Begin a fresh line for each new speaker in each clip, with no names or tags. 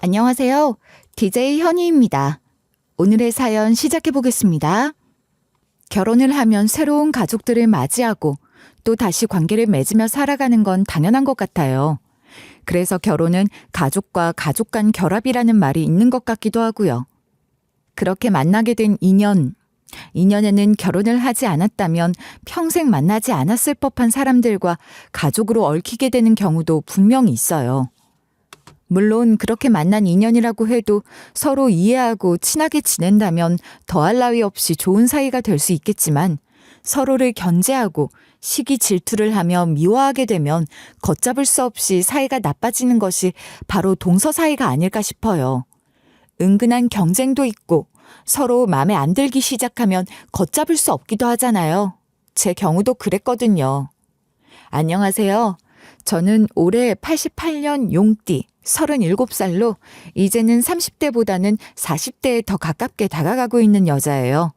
안녕하세요. DJ 현희입니다. 오늘의 사연 시작해 보겠습니다. 결혼을 하면 새로운 가족들을 맞이하고 또 다시 관계를 맺으며 살아가는 건 당연한 것 같아요. 그래서 결혼은 가족과 가족 간 결합이라는 말이 있는 것 같기도 하고요. 그렇게 만나게 된 인연에는 결혼을 하지 않았다면 평생 만나지 않았을 법한 사람들과 가족으로 얽히게 되는 경우도 분명히 있어요. 물론 그렇게 만난 인연이라고 해도 서로 이해하고 친하게 지낸다면 더할 나위 없이 좋은 사이가 될 수 있겠지만 서로를 견제하고 시기 질투를 하며 미워하게 되면 걷잡을 수 없이 사이가 나빠지는 것이 바로 동서 사이가 아닐까 싶어요. 은근한 경쟁도 있고 서로 마음에 안 들기 시작하면 걷잡을 수 없기도 하잖아요. 제 경우도 그랬거든요. 안녕하세요. 저는 올해 88년 용띠 37살로 이제는 30대보다는 40대에 더 가깝게 다가가고 있는 여자예요.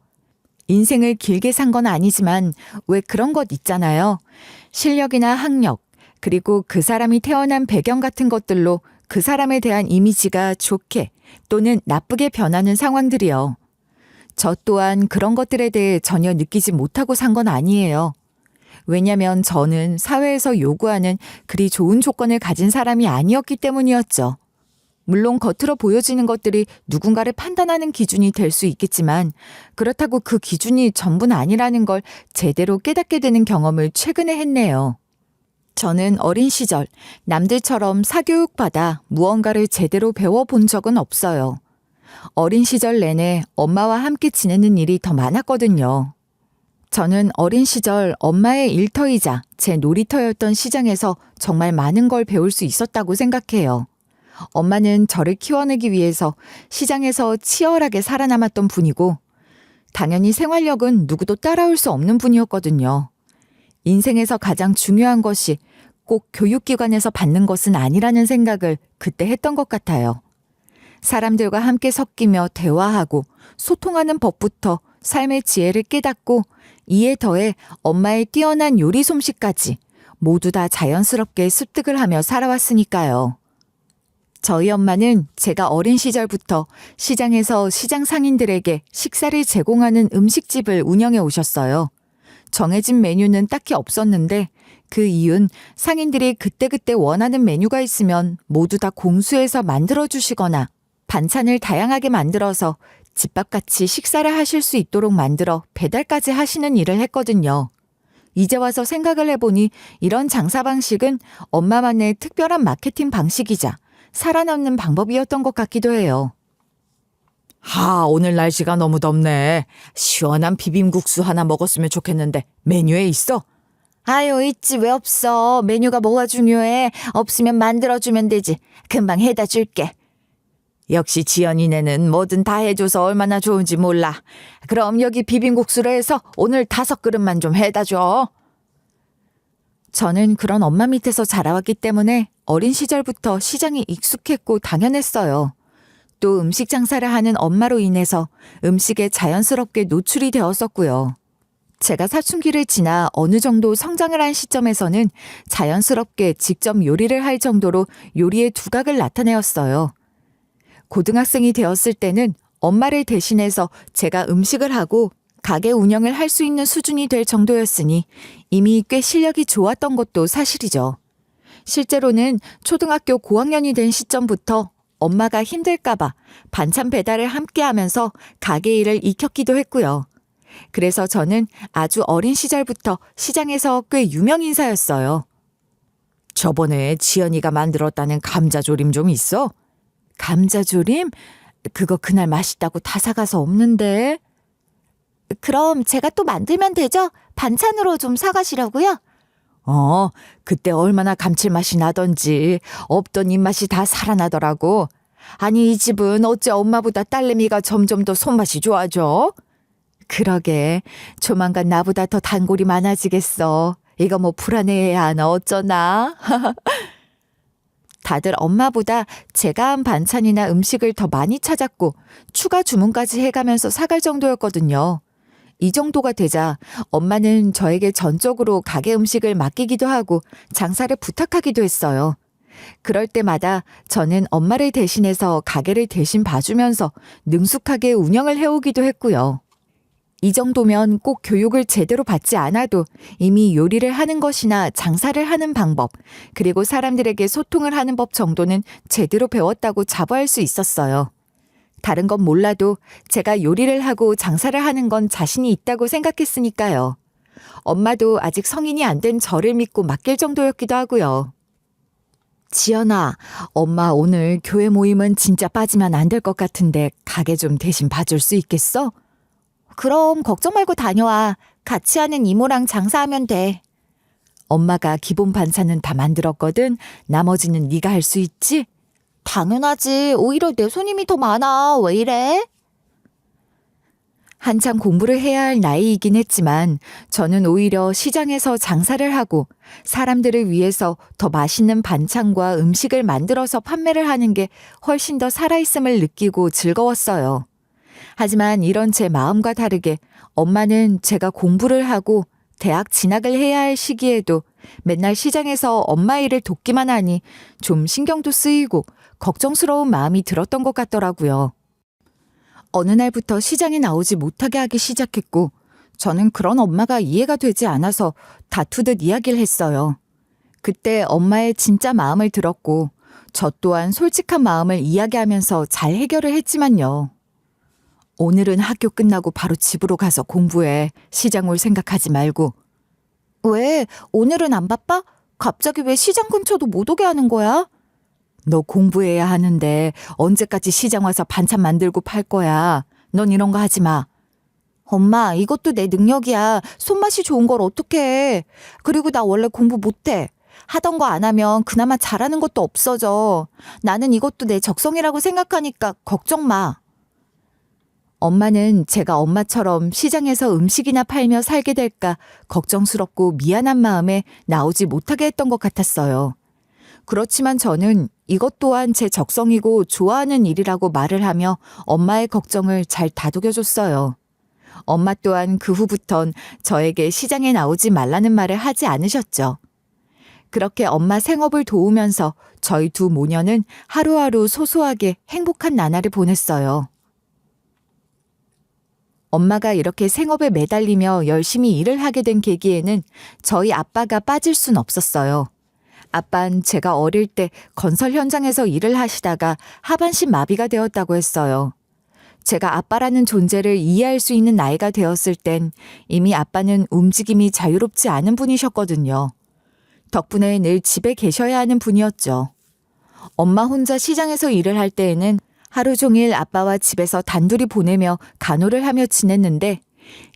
인생을 길게 산 건 아니지만 왜 그런 것 있잖아요. 실력이나 학력, 그리고 그 사람이 태어난 배경 같은 것들로 그 사람에 대한 이미지가 좋게 또는 나쁘게 변하는 상황들이요. 저 또한 그런 것들에 대해 전혀 느끼지 못하고 산 건 아니에요. 왜냐면 저는 사회에서 요구하는 그리 좋은 조건을 가진 사람이 아니었기 때문이었죠. 물론 겉으로 보여지는 것들이 누군가를 판단하는 기준이 될 수 있겠지만 그렇다고 그 기준이 전부는 아니라는 걸 제대로 깨닫게 되는 경험을 최근에 했네요. 저는 어린 시절 남들처럼 사교육받아 무언가를 제대로 배워본 적은 없어요. 어린 시절 내내 엄마와 함께 지내는 일이 더 많았거든요. 저는 어린 시절 엄마의 일터이자 제 놀이터였던 시장에서 정말 많은 걸 배울 수 있었다고 생각해요. 엄마는 저를 키워내기 위해서 시장에서 치열하게 살아남았던 분이고 당연히 생활력은 누구도 따라올 수 없는 분이었거든요. 인생에서 가장 중요한 것이 꼭 교육기관에서 받는 것은 아니라는 생각을 그때 했던 것 같아요. 사람들과 함께 섞이며 대화하고 소통하는 법부터 삶의 지혜를 깨닫고 이에 더해 엄마의 뛰어난 요리 솜씨까지 모두 다 자연스럽게 습득을 하며 살아왔으니까요. 저희 엄마는 제가 어린 시절부터 시장에서 시장 상인들에게 식사를 제공하는 음식집을 운영해 오셨어요. 정해진 메뉴는 딱히 없었는데 그 이유는 상인들이 그때그때 원하는 메뉴가 있으면 모두 다 공수해서 만들어주시거나 반찬을 다양하게 만들어서 집밥같이 식사를 하실 수 있도록 만들어 배달까지 하시는 일을 했거든요. 이제 와서 생각을 해보니 이런 장사 방식은 엄마만의 특별한 마케팅 방식이자 살아남는 방법이었던 것 같기도 해요.
오늘 날씨가 너무 덥네. 시원한 비빔국수 하나 먹었으면 좋겠는데 메뉴에 있어?
아유, 있지 왜 없어. 메뉴가 뭐가 중요해. 없으면 만들어주면 되지. 금방 해다 줄게.
역시 지연이네는 뭐든 다 해줘서 얼마나 좋은지 몰라. 그럼 여기 비빔국수로 해서 오늘 5그릇만 좀 해다 줘.
저는 그런 엄마 밑에서 자라왔기 때문에 어린 시절부터 시장이 익숙했고 당연했어요. 또 음식 장사를 하는 엄마로 인해서 음식에 자연스럽게 노출이 되었었고요. 제가 사춘기를 지나 어느 정도 성장을 한 시점에서는 자연스럽게 직접 요리를 할 정도로 요리의 두각을 나타내었어요. 고등학생이 되었을 때는 엄마를 대신해서 제가 음식을 하고 가게 운영을 할 수 있는 수준이 될 정도였으니 이미 꽤 실력이 좋았던 것도 사실이죠. 실제로는 초등학교 고학년이 된 시점부터 엄마가 힘들까봐 반찬 배달을 함께 하면서 가게 일을 익혔기도 했고요. 그래서 저는 아주 어린 시절부터 시장에서 꽤 유명 인사였어요.
저번에 지연이가 만들었다는 감자조림 좀 있어?
감자조림? 그거 그날 맛있다고 다 사가서 없는데. 그럼 제가 또 만들면 되죠? 반찬으로 좀 사가시라고요?
그때 얼마나 감칠맛이 나던지 없던 입맛이 다 살아나더라고. 아니 이 집은 어째 엄마보다 딸내미가 점점 더 손맛이 좋아져?
그러게 조만간 나보다 더 단골이 많아지겠어. 이거 뭐 불안해해야 하나 어쩌나. 다들 엄마보다 제가 한 반찬이나 음식을 더 많이 찾았고 추가 주문까지 해가면서 사갈 정도였거든요. 이 정도가 되자 엄마는 저에게 전적으로 가게 음식을 맡기기도 하고 장사를 부탁하기도 했어요. 그럴 때마다 저는 엄마를 대신해서 가게를 대신 봐주면서 능숙하게 운영을 해오기도 했고요. 이 정도면 꼭 교육을 제대로 받지 않아도 이미 요리를 하는 것이나 장사를 하는 방법, 그리고 사람들에게 소통을 하는 법 정도는 제대로 배웠다고 자부할 수 있었어요. 다른 건 몰라도 제가 요리를 하고 장사를 하는 건 자신이 있다고 생각했으니까요. 엄마도 아직 성인이 안 된 저를 믿고 맡길 정도였기도 하고요. 지연아, 엄마 오늘 교회 모임은 진짜 빠지면 안 될 것 같은데 가게 좀 대신 봐줄 수 있겠어? 그럼 걱정 말고 다녀와. 같이 하는 이모랑 장사하면 돼. 엄마가 기본 반찬은 다 만들었거든. 나머지는 네가 할 수 있지? 당연하지. 오히려 내 손님이 더 많아. 왜 이래? 한참 공부를 해야 할 나이이긴 했지만 저는 오히려 시장에서 장사를 하고 사람들을 위해서 더 맛있는 반찬과 음식을 만들어서 판매를 하는 게 훨씬 더 살아있음을 느끼고 즐거웠어요. 하지만 이런 제 마음과 다르게 엄마는 제가 공부를 하고 대학 진학을 해야 할 시기에도 맨날 시장에서 엄마 일을 돕기만 하니 좀 신경도 쓰이고 걱정스러운 마음이 들었던 것 같더라고요. 어느 날부터 시장에 나오지 못하게 하기 시작했고 저는 그런 엄마가 이해가 되지 않아서 다투듯 이야기를 했어요. 그때 엄마의 진짜 마음을 들었고 저 또한 솔직한 마음을 이야기하면서 잘 해결을 했지만요. 오늘은 학교 끝나고 바로 집으로 가서 공부해. 시장 올 생각하지 말고. 왜? 오늘은 안 바빠? 갑자기 왜 시장 근처도 못 오게 하는 거야? 너 공부해야 하는데 언제까지 시장 와서 반찬 만들고 팔 거야. 넌 이런 거 하지 마. 엄마, 이것도 내 능력이야. 손맛이 좋은 걸 어떻게 해. 그리고 나 원래 공부 못해. 하던 거 안 하면 그나마 잘하는 것도 없어져. 나는 이것도 내 적성이라고 생각하니까 걱정 마. 엄마는 제가 엄마처럼 시장에서 음식이나 팔며 살게 될까 걱정스럽고 미안한 마음에 나오지 못하게 했던 것 같았어요. 그렇지만 저는 이것 또한 제 적성이고 좋아하는 일이라고 말을 하며 엄마의 걱정을 잘 다독여줬어요. 엄마 또한 그 후부턴 저에게 시장에 나오지 말라는 말을 하지 않으셨죠. 그렇게 엄마 생업을 도우면서 저희 두 모녀는 하루하루 소소하게 행복한 나날을 보냈어요. 엄마가 이렇게 생업에 매달리며 열심히 일을 하게 된 계기에는 저희 아빠가 빠질 순 없었어요. 아빠는 제가 어릴 때 건설 현장에서 일을 하시다가 하반신 마비가 되었다고 했어요. 제가 아빠라는 존재를 이해할 수 있는 나이가 되었을 땐 이미 아빠는 움직임이 자유롭지 않은 분이셨거든요. 덕분에 늘 집에 계셔야 하는 분이었죠. 엄마 혼자 시장에서 일을 할 때에는 하루 종일 아빠와 집에서 단둘이 보내며 간호를 하며 지냈는데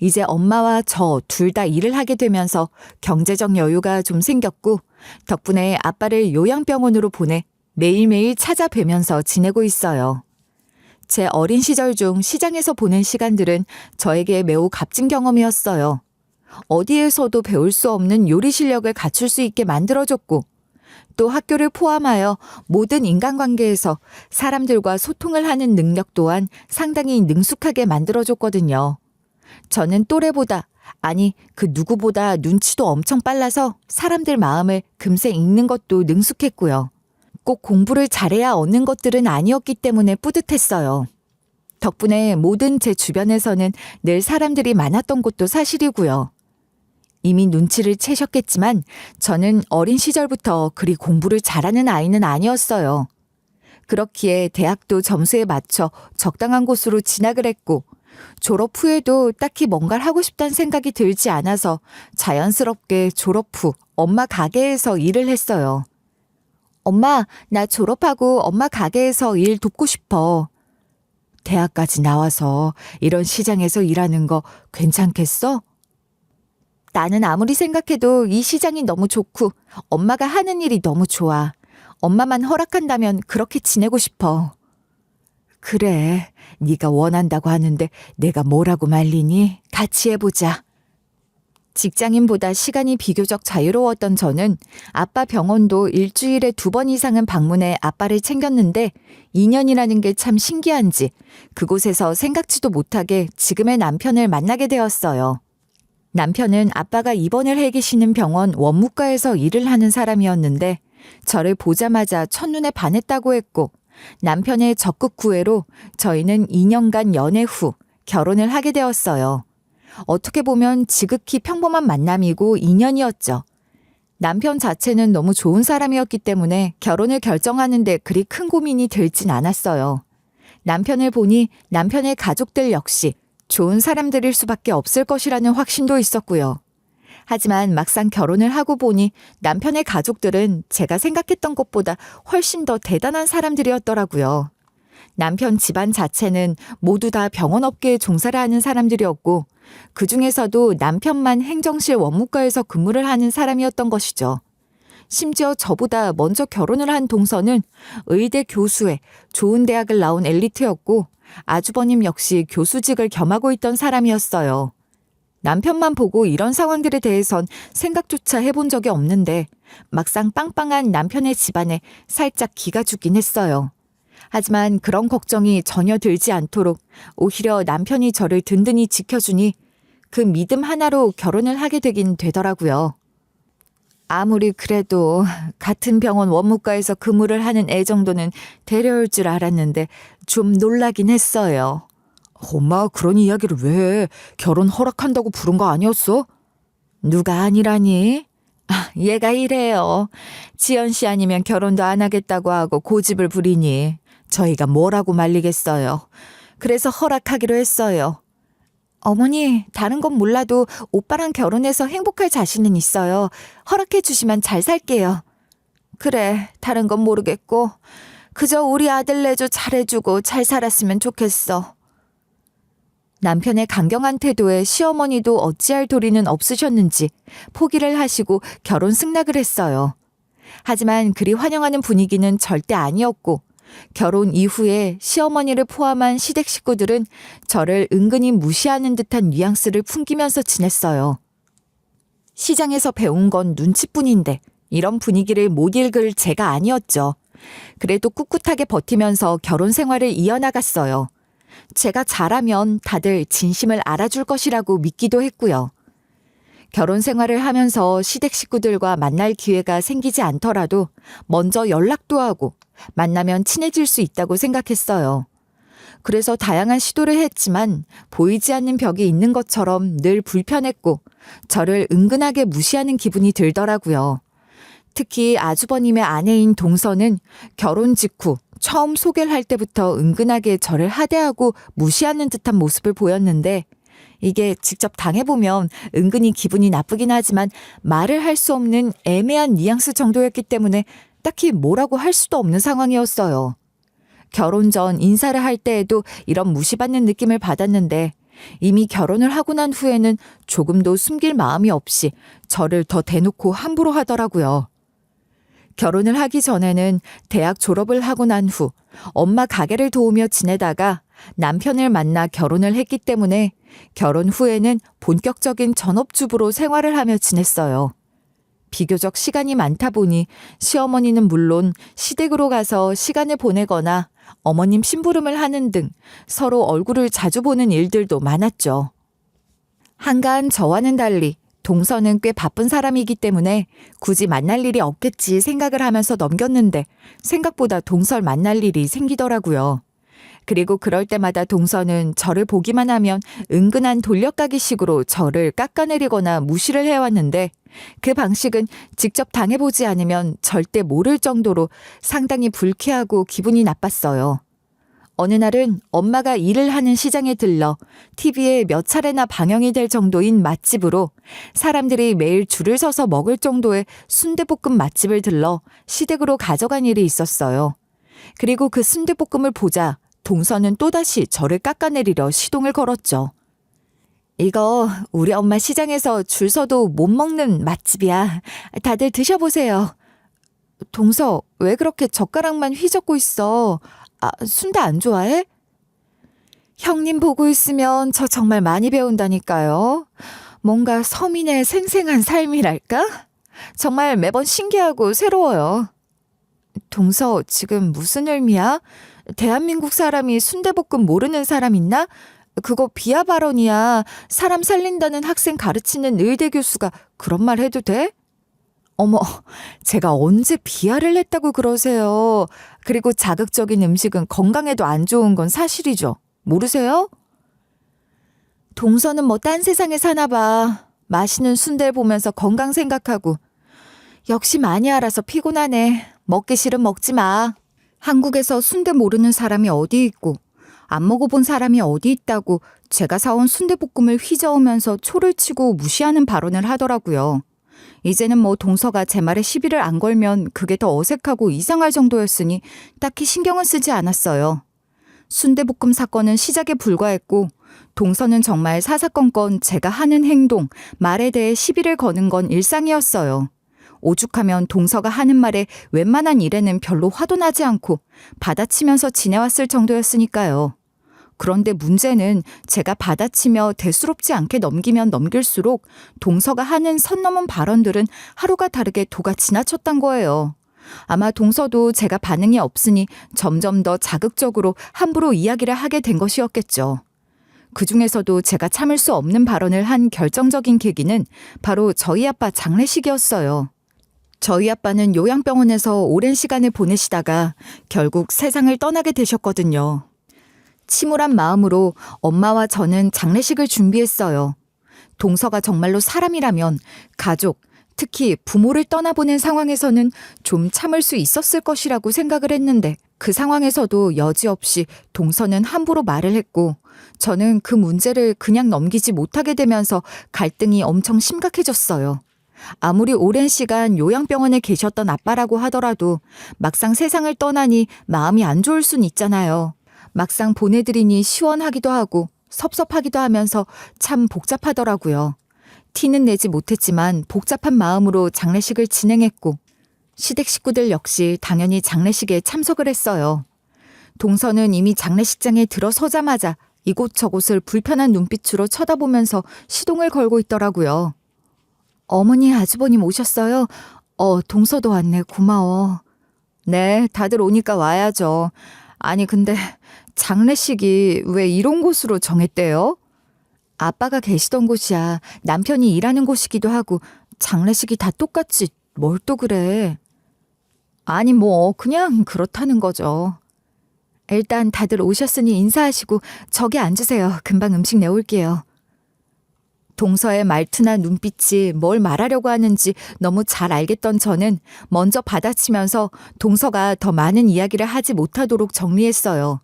이제 엄마와 저 둘 다 일을 하게 되면서 경제적 여유가 좀 생겼고 덕분에 아빠를 요양병원으로 보내 매일매일 찾아뵈면서 지내고 있어요. 제 어린 시절 중 시장에서 보낸 시간들은 저에게 매우 값진 경험이었어요. 어디에서도 배울 수 없는 요리 실력을 갖출 수 있게 만들어줬고 또 학교를 포함하여 모든 인간관계에서 사람들과 소통을 하는 능력 또한 상당히 능숙하게 만들어줬거든요. 저는 또래보다, 아니 그 누구보다 눈치도 엄청 빨라서 사람들 마음을 금세 읽는 것도 능숙했고요. 꼭 공부를 잘해야 얻는 것들은 아니었기 때문에 뿌듯했어요. 덕분에 모든 제 주변에서는 늘 사람들이 많았던 것도 사실이고요. 이미 눈치를 채셨겠지만 저는 어린 시절부터 그리 공부를 잘하는 아이는 아니었어요. 그렇기에 대학도 점수에 맞춰 적당한 곳으로 진학을 했고 졸업 후에도 딱히 뭔가를 하고 싶다는 생각이 들지 않아서 자연스럽게 졸업 후 엄마 가게에서 일을 했어요. 엄마, 나 졸업하고 엄마 가게에서 일 돕고 싶어. 대학까지 나와서 이런 시장에서 일하는 거 괜찮겠어? 나는 아무리 생각해도 이 시장이 너무 좋고 엄마가 하는 일이 너무 좋아. 엄마만 허락한다면 그렇게 지내고 싶어. 그래, 네가 원한다고 하는데 내가 뭐라고 말리니? 같이 해보자. 직장인보다 시간이 비교적 자유로웠던 저는 아빠 병원도 일주일에 2번 이상은 방문해 아빠를 챙겼는데 2년이라는 게 참 신기한지 그곳에서 생각지도 못하게 지금의 남편을 만나게 되었어요. 남편은 아빠가 입원을 해 계시는 병원 원무과에서 일을 하는 사람이었는데 저를 보자마자 첫눈에 반했다고 했고 남편의 적극 구애로 저희는 2년간 연애 후 결혼을 하게 되었어요. 어떻게 보면 지극히 평범한 만남이고 인연이었죠. 남편 자체는 너무 좋은 사람이었기 때문에 결혼을 결정하는데 그리 큰 고민이 들진 않았어요. 남편을 보니 남편의 가족들 역시 좋은 사람들일 수밖에 없을 것이라는 확신도 있었고요. 하지만 막상 결혼을 하고 보니 남편의 가족들은 제가 생각했던 것보다 훨씬 더 대단한 사람들이었더라고요. 남편 집안 자체는 모두 다 병원업계에 종사를 하는 사람들이었고 그중에서도 남편만 행정실 원무과에서 근무를 하는 사람이었던 것이죠. 심지어 저보다 먼저 결혼을 한 동서는 의대 교수에 좋은 대학을 나온 엘리트였고 아주버님 역시 교수직을 겸하고 있던 사람이었어요. 남편만 보고 이런 상황들에 대해선 생각조차 해본 적이 없는데 막상 빵빵한 남편의 집안에 살짝 기가 죽긴 했어요. 하지만 그런 걱정이 전혀 들지 않도록 오히려 남편이 저를 든든히 지켜주니 그 믿음 하나로 결혼을 하게 되긴 되더라고요. 아무리 그래도 같은 병원 원무과에서 근무를 하는 애 정도는 데려올 줄 알았는데 좀 놀라긴 했어요.
엄마 그런 이야기를 왜 해? 결혼 허락한다고 부른 거 아니었어?
누가 아니라니? 얘가 이래요. 지연 씨 아니면 결혼도 안 하겠다고 하고 고집을 부리니 저희가 뭐라고 말리겠어요. 그래서 허락하기로 했어요. 어머니, 다른 건 몰라도 오빠랑 결혼해서 행복할 자신은 있어요. 허락해 주시면 잘 살게요. 그래, 다른 건 모르겠고 그저 우리 아들 내조 잘해주고 잘 살았으면 좋겠어. 남편의 강경한 태도에 시어머니도 어찌할 도리는 없으셨는지 포기를 하시고 결혼 승낙을 했어요. 하지만 그리 환영하는 분위기는 절대 아니었고 결혼 이후에 시어머니를 포함한 시댁 식구들은 저를 은근히 무시하는 듯한 뉘앙스를 풍기면서 지냈어요. 시장에서 배운 건 눈치뿐인데 이런 분위기를 못 읽을 제가 아니었죠. 그래도 꿋꿋하게 버티면서 결혼 생활을 이어나갔어요. 제가 잘하면 다들 진심을 알아줄 것이라고 믿기도 했고요. 결혼 생활을 하면서 시댁 식구들과 만날 기회가 생기지 않더라도 먼저 연락도 하고 만나면 친해질 수 있다고 생각했어요. 그래서 다양한 시도를 했지만 보이지 않는 벽이 있는 것처럼 늘 불편했고 저를 은근하게 무시하는 기분이 들더라고요. 특히 아주버님의 아내인 동서는 결혼 직후 처음 소개를 할 때부터 은근하게 저를 하대하고 무시하는 듯한 모습을 보였는데 이게 직접 당해보면 은근히 기분이 나쁘긴 하지만 말을 할 수 없는 애매한 뉘앙스 정도였기 때문에 딱히 뭐라고 할 수도 없는 상황이었어요. 결혼 전 인사를 할 때에도 이런 무시받는 느낌을 받았는데 이미 결혼을 하고 난 후에는 조금도 숨길 마음이 없이 저를 더 대놓고 함부로 하더라고요. 결혼을 하기 전에는 대학 졸업을 하고 난 후 엄마 가게를 도우며 지내다가 남편을 만나 결혼을 했기 때문에 결혼 후에는 본격적인 전업주부로 생활을 하며 지냈어요. 비교적 시간이 많다 보니 시어머니는 물론 시댁으로 가서 시간을 보내거나 어머님 심부름을 하는 등 서로 얼굴을 자주 보는 일들도 많았죠. 한가한 저와는 달리 동서는 꽤 바쁜 사람이기 때문에 굳이 만날 일이 없겠지 생각을 하면서 넘겼는데 생각보다 동서를 만날 일이 생기더라고요. 그리고 그럴 때마다 동서는 저를 보기만 하면 은근한 돌려까기식으로 저를 깎아내리거나 무시를 해왔는데 그 방식은 직접 당해보지 않으면 절대 모를 정도로 상당히 불쾌하고 기분이 나빴어요. 어느 날은 엄마가 일을 하는 시장에 들러 TV에 몇 차례나 방영이 될 정도인 맛집으로 사람들이 매일 줄을 서서 먹을 정도의 순대볶음 맛집을 들러 시댁으로 가져간 일이 있었어요. 그리고 그 순대볶음을 보자 동서는 또다시 저를 깎아내리려 시동을 걸었죠. 이거 우리 엄마 시장에서 줄 서도 못 먹는 맛집이야. 다들 드셔보세요. 동서, 왜 그렇게 젓가락만 휘젓고 있어? 순대 안 좋아해? 형님 보고 있으면 저 정말 많이 배운다니까요. 뭔가 서민의 생생한 삶이랄까? 정말 매번 신기하고 새로워요. 동서, 지금 무슨 의미야? 대한민국 사람이 순대볶음 모르는 사람 있나? 그거 비하 발언이야. 사람 살린다는 학생 가르치는 의대 교수가 그런 말 해도 돼?
어머, 제가 언제 비하를 했다고 그러세요? 그리고 자극적인 음식은 건강에도 안 좋은 건 사실이죠. 모르세요? 동서는 뭐 딴 세상에 사나 봐. 맛있는 순대를 보면서 건강 생각하고. 역시 많이 알아서 피곤하네. 먹기 싫으면 먹지 마.
한국에서 순대 모르는 사람이 어디 있고 안 먹어본 사람이 어디 있다고 제가 사온 순대볶음을 휘저으면서 초를 치고 무시하는 발언을 하더라고요. 이제는 뭐 동서가 제 말에 시비를 안 걸면 그게 더 어색하고 이상할 정도였으니 딱히 신경은 쓰지 않았어요. 순대볶음 사건은 시작에 불과했고 동서는 정말 사사건건 제가 하는 행동, 말에 대해 시비를 거는 건 일상이었어요. 오죽하면 동서가 하는 말에 웬만한 일에는 별로 화도 나지 않고 받아치면서 지내왔을 정도였으니까요. 그런데 문제는 제가 받아치며 대수롭지 않게 넘기면 넘길수록 동서가 하는 선 넘은 발언들은 하루가 다르게 도가 지나쳤단 거예요. 아마 동서도 제가 반응이 없으니 점점 더 자극적으로 함부로 이야기를 하게 된 것이었겠죠. 그중에서도 제가 참을 수 없는 발언을 한 결정적인 계기는 바로 저희 아빠 장례식이었어요. 저희 아빠는 요양병원에서 오랜 시간을 보내시다가 결국 세상을 떠나게 되셨거든요. 침울한 마음으로 엄마와 저는 장례식을 준비했어요. 동서가 정말로 사람이라면 가족, 특히 부모를 떠나보낸 상황에서는 좀 참을 수 있었을 것이라고 생각을 했는데 그 상황에서도 여지없이 동서는 함부로 말을 했고 저는 그 문제를 그냥 넘기지 못하게 되면서 갈등이 엄청 심각해졌어요. 아무리 오랜 시간 요양병원에 계셨던 아빠라고 하더라도 막상 세상을 떠나니 마음이 안 좋을 순 있잖아요. 막상 보내드리니 시원하기도 하고 섭섭하기도 하면서 참 복잡하더라고요. 티는 내지 못했지만 복잡한 마음으로 장례식을 진행했고 시댁 식구들 역시 당연히 장례식에 참석을 했어요. 동서는 이미 장례식장에 들어서자마자 이곳저곳을 불편한 눈빛으로 쳐다보면서 시동을 걸고 있더라고요. 어머니 아주버님 오셨어요? 동서도 왔네. 고마워. 네, 다들 오니까 와야죠. 아니 근데 장례식이 왜 이런 곳으로 정했대요? 아빠가 계시던 곳이야. 남편이 일하는 곳이기도 하고 장례식이 다 똑같지. 뭘 또 그래. 아니 뭐 그냥 그렇다는 거죠. 일단 다들 오셨으니 인사하시고 저기 앉으세요. 금방 음식 내올게요. 동서의 말투나 눈빛이 뭘 말하려고 하는지 너무 잘 알겠던 저는 먼저 받아치면서 동서가 더 많은 이야기를 하지 못하도록 정리했어요.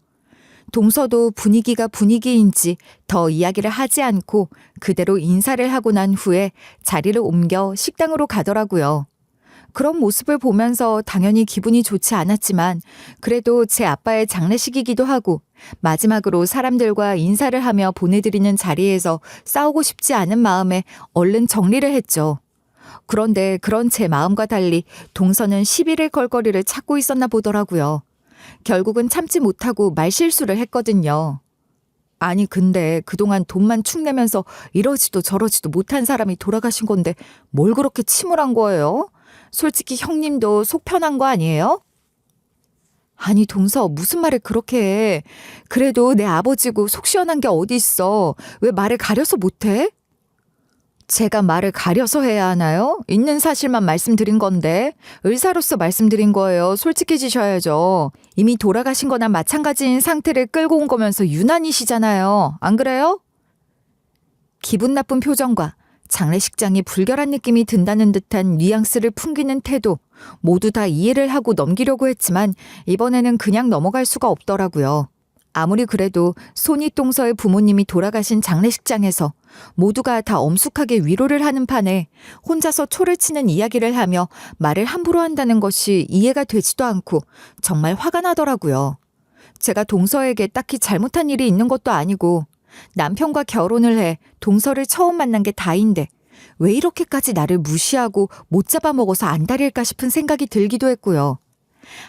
동서도 분위기가 분위기인지 더 이야기를 하지 않고 그대로 인사를 하고 난 후에 자리를 옮겨 식당으로 가더라고요. 그런 모습을 보면서 당연히 기분이 좋지 않았지만 그래도 제 아빠의 장례식이기도 하고 마지막으로 사람들과 인사를 하며 보내드리는 자리에서 싸우고 싶지 않은 마음에 얼른 정리를 했죠. 그런데 그런 제 마음과 달리 동서는 시비를 걸 거리를 찾고 있었나 보더라고요. 결국은 참지 못하고 말실수를 했거든요. 아니 근데 그동안 돈만 축내면서 이러지도 저러지도 못한 사람이 돌아가신 건데 뭘 그렇게 침울한 거예요? 솔직히 형님도 속 편한 거 아니에요? 아니 동서 무슨 말을 그렇게 해. 그래도 내 아버지고 속 시원한 게 어디 있어. 왜 말을 가려서 못해? 제가 말을 가려서 해야 하나요? 있는 사실만 말씀드린 건데 의사로서 말씀드린 거예요. 솔직해지셔야죠. 이미 돌아가신 거나 마찬가지인 상태를 끌고 온 거면서 유난이시잖아요. 안 그래요? 기분 나쁜 표정과 장례식장이 불결한 느낌이 든다는 듯한 뉘앙스를 풍기는 태도 모두 다 이해를 하고 넘기려고 했지만 이번에는 그냥 넘어갈 수가 없더라고요. 아무리 그래도 손이동서의 부모님이 돌아가신 장례식장에서 모두가 다 엄숙하게 위로를 하는 판에 혼자서 초를 치는 이야기를 하며 말을 함부로 한다는 것이 이해가 되지도 않고 정말 화가 나더라고요. 제가 동서에게 딱히 잘못한 일이 있는 것도 아니고 남편과 결혼을 해 동서를 처음 만난 게 다인데 왜 이렇게까지 나를 무시하고 못 잡아먹어서 안달일까 싶은 생각이 들기도 했고요.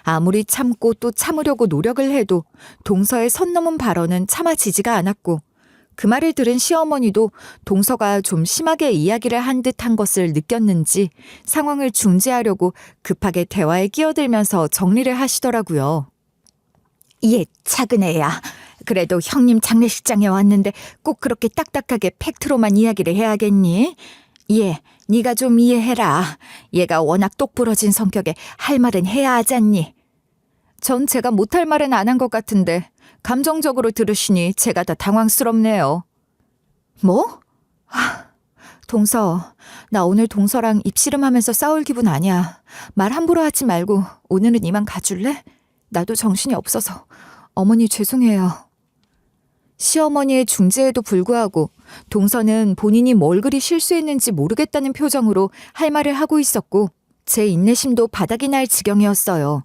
아무리 참고 또 참으려고 노력을 해도 동서의 선 넘은 발언은 참아지지가 않았고 그 말을 들은 시어머니도 동서가 좀 심하게 이야기를 한 듯한 것을 느꼈는지 상황을 중재하려고 급하게 대화에 끼어들면서 정리를 하시더라고요. 얘 작은 애야. 그래도 형님 장례식장에 왔는데 꼭 그렇게 딱딱하게 팩트로만 이야기를 해야겠니?
네가 좀 이해해라. 얘가 워낙 똑부러진 성격에 할 말은 해야 하잖니.
전 제가 못할 말은 안 한 것 같은데 감정적으로 들으시니 제가 다 당황스럽네요.
뭐?
동서, 나 오늘 동서랑 입씨름하면서 싸울 기분 아니야. 말 함부로 하지 말고 오늘은 이만 가줄래? 나도 정신이 없어서. 어머니 죄송해요. 시어머니의 중재에도 불구하고 동서는 본인이 뭘 그리 실수했는지 모르겠다는 표정으로 할 말을 하고 있었고 제 인내심도 바닥이 날 지경이었어요.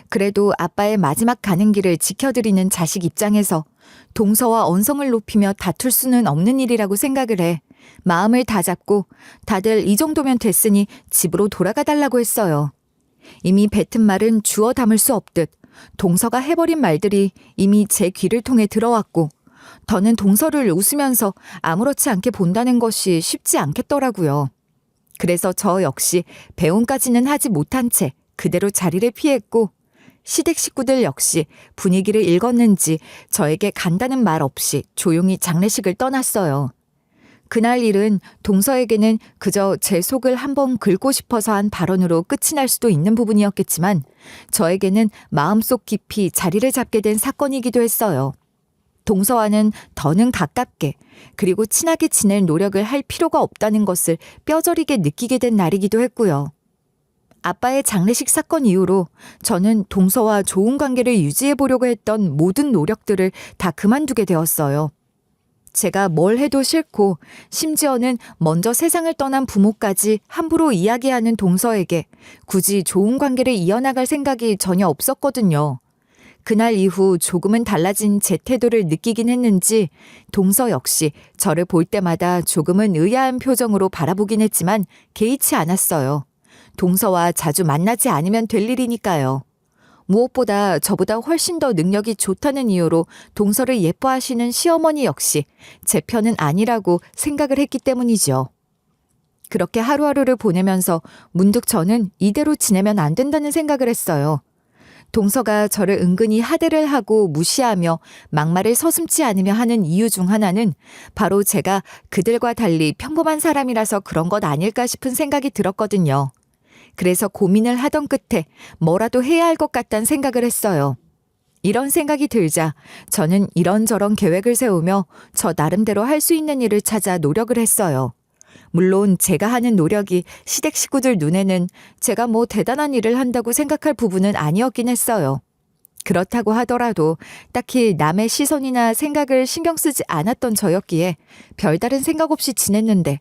그래도 아빠의 마지막 가는 길을 지켜드리는 자식 입장에서 동서와 언성을 높이며 다툴 수는 없는 일이라고 생각을 해 마음을 다잡고 다들 이 정도면 됐으니 집으로 돌아가 달라고 했어요. 이미 뱉은 말은 주워 담을 수 없듯 동서가 해버린 말들이 이미 제 귀를 통해 들어왔고 더는 동서를 웃으면서 아무렇지 않게 본다는 것이 쉽지 않겠더라고요. 그래서 저 역시 배웅까지는 하지 못한 채 그대로 자리를 피했고 시댁 식구들 역시 분위기를 읽었는지 저에게 간다는 말 없이 조용히 장례식을 떠났어요. 그날 일은 동서에게는 그저 제 속을 한번 긁고 싶어서 한 발언으로 끝이 날 수도 있는 부분이었겠지만 저에게는 마음속 깊이 자리를 잡게 된 사건이기도 했어요. 동서와는 더는 가깝게 그리고 친하게 지낼 노력을 할 필요가 없다는 것을 뼈저리게 느끼게 된 날이기도 했고요. 아빠의 장례식 사건 이후로 저는 동서와 좋은 관계를 유지해 보려고 했던 모든 노력들을 다 그만두게 되었어요. 제가 뭘 해도 싫고 심지어는 먼저 세상을 떠난 부모까지 함부로 이야기하는 동서에게 굳이 좋은 관계를 이어나갈 생각이 전혀 없었거든요. 그날 이후 조금은 달라진 제 태도를 느끼긴 했는지 동서 역시 저를 볼 때마다 조금은 의아한 표정으로 바라보긴 했지만 개의치 않았어요. 동서와 자주 만나지 않으면 될 일이니까요. 무엇보다 저보다 훨씬 더 능력이 좋다는 이유로 동서를 예뻐하시는 시어머니 역시 제 편은 아니라고 생각을 했기 때문이죠. 그렇게 하루하루를 보내면서 문득 저는 이대로 지내면 안 된다는 생각을 했어요. 동서가 저를 은근히 하대를 하고 무시하며 막말을 서슴지 않으며 하는 이유 중 하나는 바로 제가 그들과 달리 평범한 사람이라서 그런 것 아닐까 싶은 생각이 들었거든요. 그래서 고민을 하던 끝에 뭐라도 해야 할 것 같다는 생각을 했어요. 이런 생각이 들자 저는 이런저런 계획을 세우며 저 나름대로 할 수 있는 일을 찾아 노력을 했어요. 물론 제가 하는 노력이 시댁 식구들 눈에는 제가 뭐 대단한 일을 한다고 생각할 부분은 아니었긴 했어요. 그렇다고 하더라도 딱히 남의 시선이나 생각을 신경 쓰지 않았던 저였기에 별다른 생각 없이 지냈는데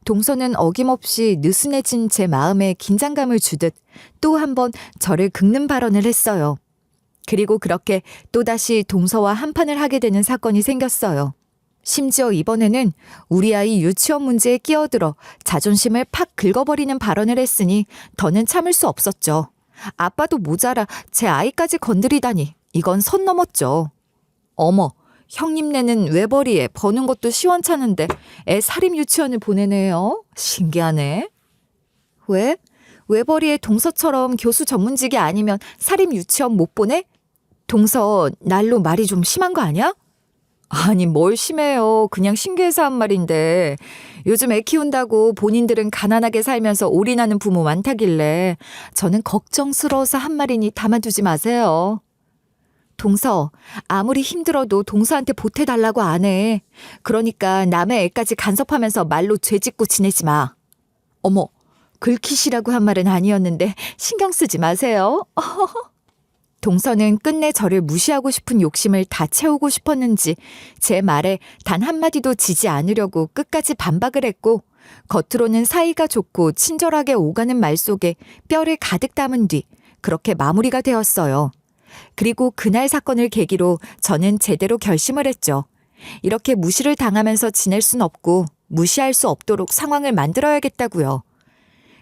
동서는 어김없이 느슨해진 제 마음에 긴장감을 주듯 또 한 번 저를 긁는 발언을 했어요. 그리고 그렇게 또다시 동서와 한판을 하게 되는 사건이 생겼어요. 심지어 이번에는 우리 아이 유치원 문제에 끼어들어 자존심을 팍 긁어버리는 발언을 했으니 더는 참을 수 없었죠. 아빠도 모자라 제 아이까지 건드리다니 이건 선 넘었죠. 어머, 형님네는 외벌이에 버는 것도 시원찮은데 애 사립 유치원을 보내네요. 신기하네. 왜? 외벌이에 동서처럼 교수 전문직이 아니면 사립 유치원 못 보내? 동서 날로 말이 좀 심한 거 아니야? 아니 뭘 심해요. 그냥 신기해서 한 말인데 요즘 애 키운다고 본인들은 가난하게 살면서 올인하는 부모 많다길래 저는 걱정스러워서 한 말이니 담아두지 마세요. 동서, 아무리 힘들어도 동서한테 보태달라고 안 해. 그러니까 남의 애까지 간섭하면서 말로 죄짓고 지내지 마. 어머, 긁히시라고 한 말은 아니었는데 신경 쓰지 마세요. 동서는 끝내 저를 무시하고 싶은 욕심을 다 채우고 싶었는지 제 말에 단 한마디도 지지 않으려고 끝까지 반박을 했고 겉으로는 사이가 좋고 친절하게 오가는 말 속에 뼈를 가득 담은 뒤 그렇게 마무리가 되었어요. 그리고 그날 사건을 계기로 저는 제대로 결심을 했죠. 이렇게 무시를 당하면서 지낼 순 없고 무시할 수 없도록 상황을 만들어야겠다고요.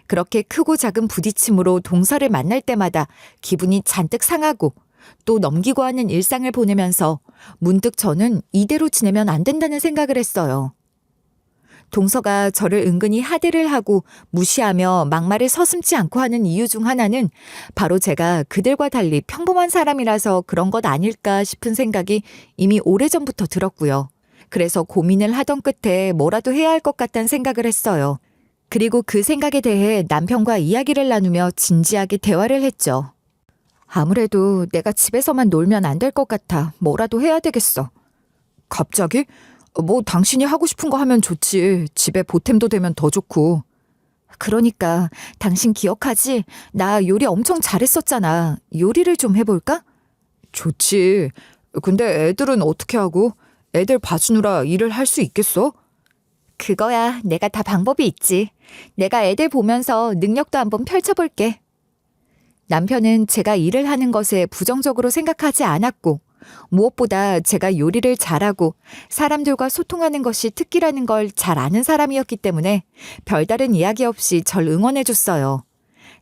그렇게 크고 작은 부딪힘으로 동서를 만날 때마다 기분이 잔뜩 상하고 또 넘기고 하는 일상을 보내면서 문득 저는 이대로 지내면 안 된다는 생각을 했어요. 동서가 저를 은근히 하대를 하고 무시하며 막말을 서슴지 않고 하는 이유 중 하나는 바로 제가 그들과 달리 평범한 사람이라서 그런 것 아닐까 싶은 생각이 이미 오래전부터 들었고요. 그래서 고민을 하던 끝에 뭐라도 해야 할 것 같다는 생각을 했어요. 그리고 그 생각에 대해 남편과 이야기를 나누며 진지하게 대화를 했죠. 아무래도 내가 집에서만 놀면 안 될 것 같아. 뭐라도 해야 되겠어. 갑자기? 뭐 당신이 하고 싶은 거 하면 좋지. 집에 보탬도 되면 더 좋고. 그러니까 당신 기억하지? 나 요리 엄청 잘했었잖아. 요리를 좀 해볼까? 좋지. 근데 애들은 어떻게 하고? 애들 봐주느라 일을 할 수 있겠어? 그거야 내가 다 방법이 있지. 내가 애들 보면서 능력도 한번 펼쳐볼게. 남편은 제가 일을 하는 것에 부정적으로 생각하지 않았고 무엇보다 제가 요리를 잘하고 사람들과 소통하는 것이 특기라는 걸 잘 아는 사람이었기 때문에 별다른 이야기 없이 절 응원해줬어요.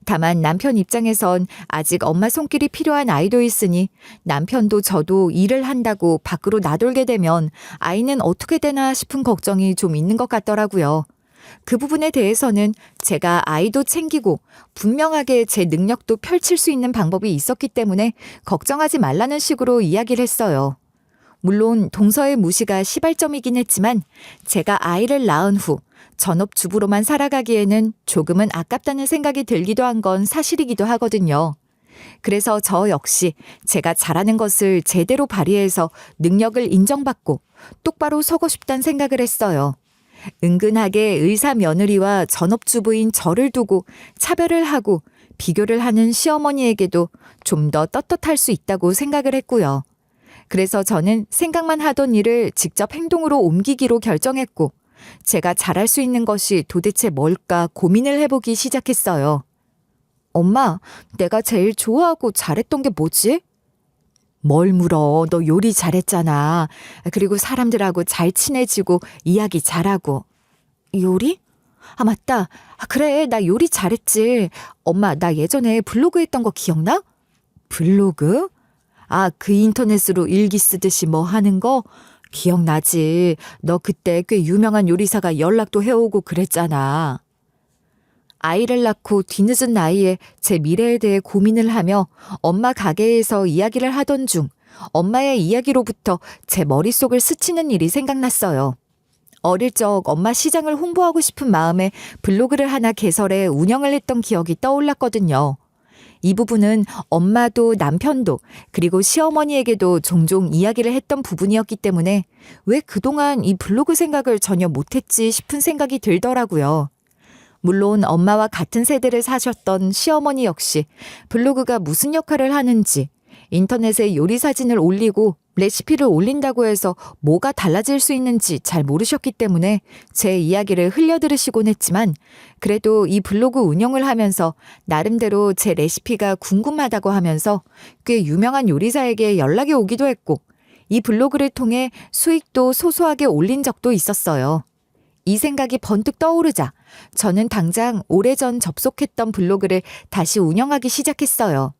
다만 남편 입장에선 아직 엄마 손길이 필요한 아이도 있으니 남편도 저도 일을 한다고 밖으로 나돌게 되면 아이는 어떻게 되나 싶은 걱정이 좀 있는 것 같더라고요. 그 부분에 대해서는 제가 아이도 챙기고 분명하게 제 능력도 펼칠 수 있는 방법이 있었기 때문에 걱정하지 말라는 식으로 이야기를 했어요. 물론 동서의 무시가 시발점이긴 했지만 제가 아이를 낳은 후 전업주부로만 살아가기에는 조금은 아깝다는 생각이 들기도 한 건 사실이기도 하거든요. 그래서 저 역시 제가 잘하는 것을 제대로 발휘해서 능력을 인정받고 똑바로 서고 싶다는 생각을 했어요. 은근하게 의사 며느리와 전업주부인 저를 두고 차별을 하고 비교를 하는 시어머니에게도 좀 더 떳떳할 수 있다고 생각을 했고요. 그래서 저는 생각만 하던 일을 직접 행동으로 옮기기로 결정했고 제가 잘할 수 있는 것이 도대체 뭘까 고민을 해보기 시작했어요. 엄마, 내가 제일 좋아하고 잘했던 게 뭐지? 뭘 물어? 너 요리 잘했잖아. 그리고 사람들하고 잘 친해지고 이야기 잘하고. 요리? 아, 맞다. 아, 그래, 나 요리 잘했지. 엄마, 나 예전에 블로그 했던 거 기억나? 블로그? 아, 그 인터넷으로 일기 쓰듯이 뭐 하는 거? 기억나지. 너 그때 꽤 유명한 요리사가 연락도 해오고 그랬잖아. 아이를 낳고 뒤늦은 나이에 제 미래에 대해 고민을 하며 엄마 가게에서 이야기를 하던 중 엄마의 이야기로부터 제 머릿속을 스치는 일이 생각났어요. 어릴 적 엄마 시장을 홍보하고 싶은 마음에 블로그를 하나 개설해 운영을 했던 기억이 떠올랐거든요. 이 부분은 엄마도 남편도 그리고 시어머니에게도 종종 이야기를 했던 부분이었기 때문에 왜 그동안 이 블로그 생각을 전혀 못했지 싶은 생각이 들더라고요. 물론 엄마와 같은 세대를 사셨던 시어머니 역시 블로그가 무슨 역할을 하는지 인터넷에 요리 사진을 올리고 레시피를 올린다고 해서 뭐가 달라질 수 있는지 잘 모르셨기 때문에 제 이야기를 흘려들으시곤 했지만 그래도 이 블로그 운영을 하면서 나름대로 제 레시피가 궁금하다고 하면서 꽤 유명한 요리사에게 연락이 오기도 했고 이 블로그를 통해 수익도 소소하게 올린 적도 있었어요. 이 생각이 번뜩 떠오르자 저는 당장 오래전 접속했던 블로그를 다시 운영하기 시작했어요.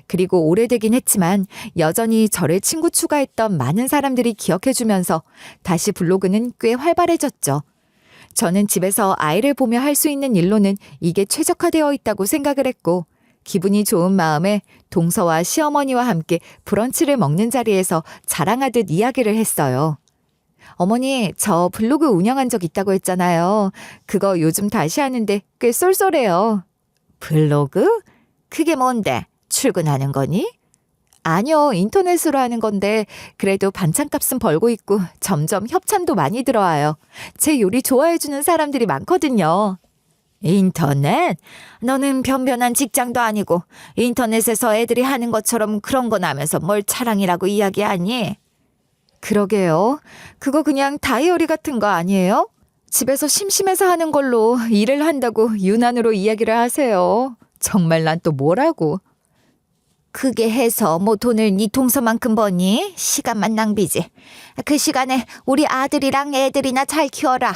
그리고 오래되긴 했지만 여전히 저를 친구 추가했던 많은 사람들이 기억해주면서 다시 블로그는 꽤 활발해졌죠. 저는 집에서 아이를 보며 할 수 있는 일로는 이게 최적화되어 있다고 생각을 했고 기분이 좋은 마음에 동서와 시어머니와 함께 브런치를 먹는 자리에서 자랑하듯 이야기를 했어요. 어머니, 저 블로그 운영한 적 있다고 했잖아요. 그거 요즘 다시 하는데 꽤 쏠쏠해요. 블로그? 그게 뭔데? 출근하는 거니? 아니요, 인터넷으로 하는 건데 그래도 반찬값은 벌고 있고 점점 협찬도 많이 들어와요. 제 요리 좋아해주는 사람들이 많거든요. 인터넷? 너는 변변한 직장도 아니고 인터넷에서 애들이 하는 것처럼 그런 건 하면서 뭘 자랑이라고 이야기하니? 그러게요. 그거 그냥 다이어리 같은 거 아니에요? 집에서 심심해서 하는 걸로 일을 한다고 유난으로 이야기를 하세요. 정말 난 또 뭐라고. 그게 해서 뭐 돈을 네 동서만큼 버니? 시간만 낭비지. 그 시간에 우리 아들이랑 애들이나 잘 키워라.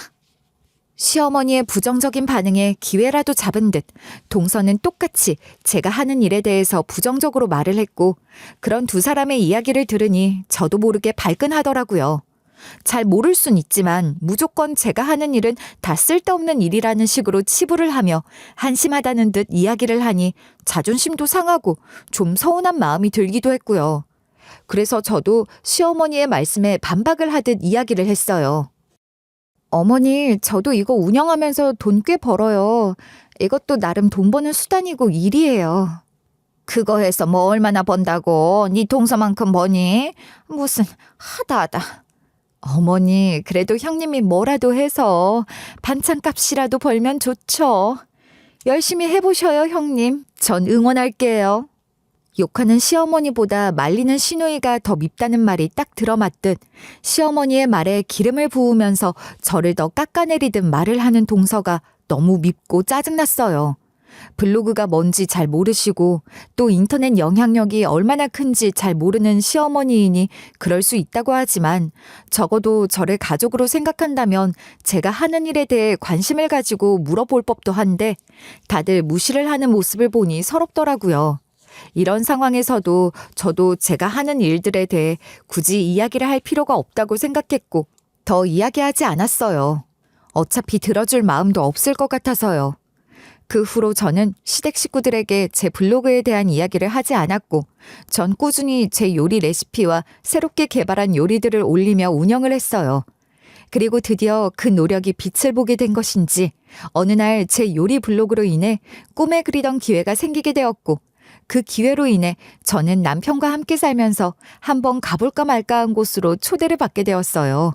시어머니의 부정적인 반응에 기회라도 잡은 듯 동서는 똑같이 제가 하는 일에 대해서 부정적으로 말을 했고 그런 두 사람의 이야기를 들으니 저도 모르게 발끈하더라고요. 잘 모를 순 있지만 무조건 제가 하는 일은 다 쓸데없는 일이라는 식으로 치부를 하며 한심하다는 듯 이야기를 하니 자존심도 상하고 좀 서운한 마음이 들기도 했고요. 그래서 저도 시어머니의 말씀에 반박을 하듯 이야기를 했어요. 어머니, 저도 이거 운영하면서 돈 꽤 벌어요. 이것도 나름 돈 버는 수단이고 일이에요. 그거 해서 뭐 얼마나 번다고? 네 동서만큼 버니? 무슨 하다하다. 어머니, 그래도 형님이 뭐라도 해서 반찬값이라도 벌면 좋죠. 열심히 해보셔요, 형님. 전 응원할게요. 욕하는 시어머니보다 말리는 시누이가 더 밉다는 말이 딱 들어맞듯 시어머니의 말에 기름을 부으면서 저를 더 깎아내리듯 말을 하는 동서가 너무 밉고 짜증났어요. 블로그가 뭔지 잘 모르시고 또 인터넷 영향력이 얼마나 큰지 잘 모르는 시어머니이니 그럴 수 있다고 하지만 적어도 저를 가족으로 생각한다면 제가 하는 일에 대해 관심을 가지고 물어볼 법도 한데 다들 무시를 하는 모습을 보니 서럽더라고요. 이런 상황에서도 저도 제가 하는 일들에 대해 굳이 이야기를 할 필요가 없다고 생각했고 더 이야기하지 않았어요. 어차피 들어줄 마음도 없을 것 같아서요. 그 후로 저는 시댁 식구들에게 제 블로그에 대한 이야기를 하지 않았고 전 꾸준히 제 요리 레시피와 새롭게 개발한 요리들을 올리며 운영을 했어요. 그리고 드디어 그 노력이 빛을 보게 된 것인지 어느 날 제 요리 블로그로 인해 꿈에 그리던 기회가 생기게 되었고 그 기회로 인해 저는 남편과 함께 살면서 한번 가볼까 말까 한 곳으로 초대를 받게 되었어요.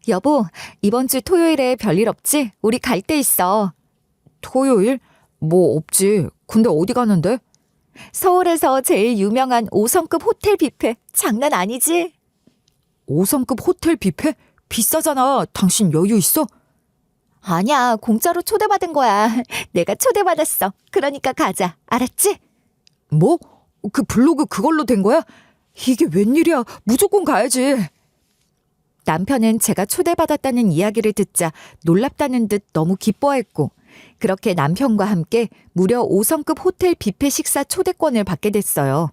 여보, 이번 주 토요일에 별일 없지? 우리 갈 데 있어. 토요일? 뭐 없지. 근데 어디 가는데? 서울에서 제일 유명한 5성급 호텔 뷔페. 장난 아니지? 5성급 호텔 뷔페? 비싸잖아. 당신 여유 있어? 아니야. 공짜로 초대받은 거야. 내가 초대받았어. 그러니까 가자. 알았지? 뭐? 그 블로그 그걸로 된 거야? 이게 웬일이야. 무조건 가야지. 남편은 제가 초대받았다는 이야기를 듣자 놀랍다는 듯 너무 기뻐했고 그렇게 남편과 함께 무려 5성급 호텔 뷔페 식사 초대권을 받게 됐어요.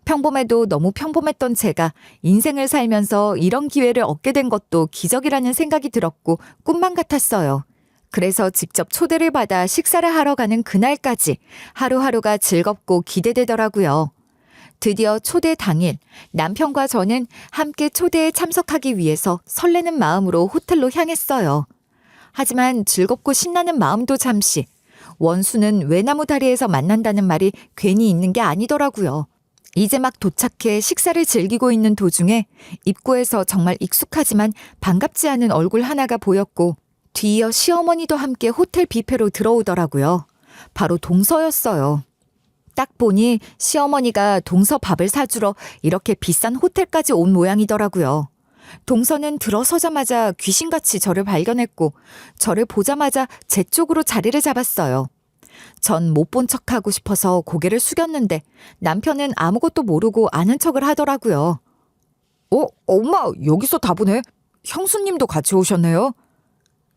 평범해도 너무 평범했던 제가 인생을 살면서 이런 기회를 얻게 된 것도 기적이라는 생각이 들었고 꿈만 같았어요. 그래서 직접 초대를 받아 식사를 하러 가는 그날까지 하루하루가 즐겁고 기대되더라고요. 드디어 초대 당일 남편과 저는 함께 초대에 참석하기 위해서 설레는 마음으로 호텔로 향했어요. 하지만 즐겁고 신나는 마음도 잠시 원수는 외나무 다리에서 만난다는 말이 괜히 있는 게 아니더라고요. 이제 막 도착해 식사를 즐기고 있는 도중에 입구에서 정말 익숙하지만 반갑지 않은 얼굴 하나가 보였고 뒤이어 시어머니도 함께 호텔 뷔페로 들어오더라고요. 바로 동서였어요. 딱 보니 시어머니가 동서 밥을 사주러 이렇게 비싼 호텔까지 온 모양이더라고요. 동서는 들어서자마자 귀신같이 저를 발견했고 저를 보자마자 제 쪽으로 자리를 잡았어요. 전 못 본 척하고 싶어서 고개를 숙였는데 남편은 아무것도 모르고 아는 척을 하더라고요. 엄마 여기서 다 보네. 형수님도 같이 오셨네요.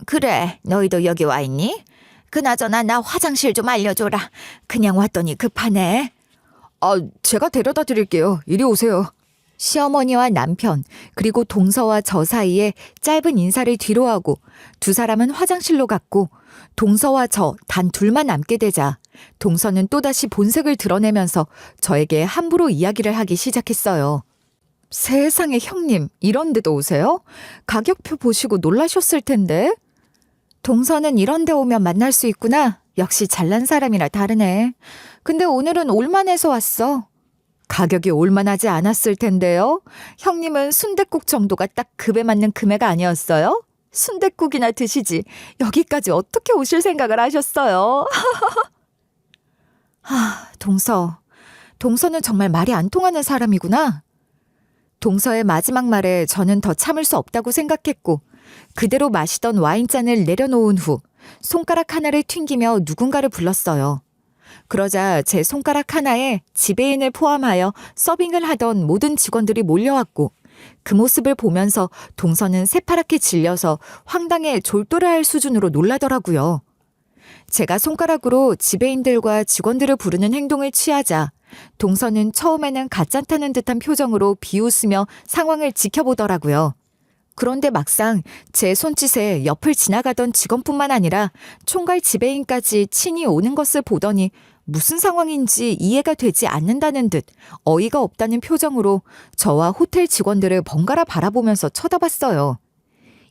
그래, 너희도 여기 와 있니? 그나저나 나 화장실 좀 알려줘라. 그냥 왔더니 급하네. 제가 데려다 드릴게요. 이리 오세요. 시어머니와 남편 그리고 동서와 저 사이에 짧은 인사를 뒤로 하고 두 사람은 화장실로 갔고 동서와 저 단 둘만 남게 되자 동서는 또다시 본색을 드러내면서 저에게 함부로 이야기를 하기 시작했어요. 세상에 형님 이런 데도 오세요? 가격표 보시고 놀라셨을 텐데. 동서는 이런 데 오면 만날 수 있구나. 역시 잘난 사람이라 다르네. 근데 오늘은 올만해서 왔어. 가격이 올만하지 않았을 텐데요. 형님은 순댓국 정도가 딱 급에 맞는 금액 아니었어요? 순댓국이나 드시지. 여기까지 어떻게 오실 생각을 하셨어요? 동서. 동서는 정말 말이 안 통하는 사람이구나. 동서의 마지막 말에 저는 더 참을 수 없다고 생각했고 그대로 마시던 와인잔을 내려놓은 후 손가락 하나를 튕기며 누군가를 불렀어요. 그러자 제 손가락 하나에 지배인을 포함하여 서빙을 하던 모든 직원들이 몰려왔고 그 모습을 보면서 동서는 새파랗게 질려서 황당해 졸도라할 수준으로 놀라더라고요. 제가 손가락으로 지배인들과 직원들을 부르는 행동을 취하자 동서는 처음에는 가짠타는 듯한 표정으로 비웃으며 상황을 지켜보더라고요. 그런데 막상 제 손짓에 옆을 지나가던 직원뿐만 아니라 총괄 지배인까지 친히 오는 것을 보더니 무슨 상황인지 이해가 되지 않는다는 듯 어이가 없다는 표정으로 저와 호텔 직원들을 번갈아 바라보면서 쳐다봤어요.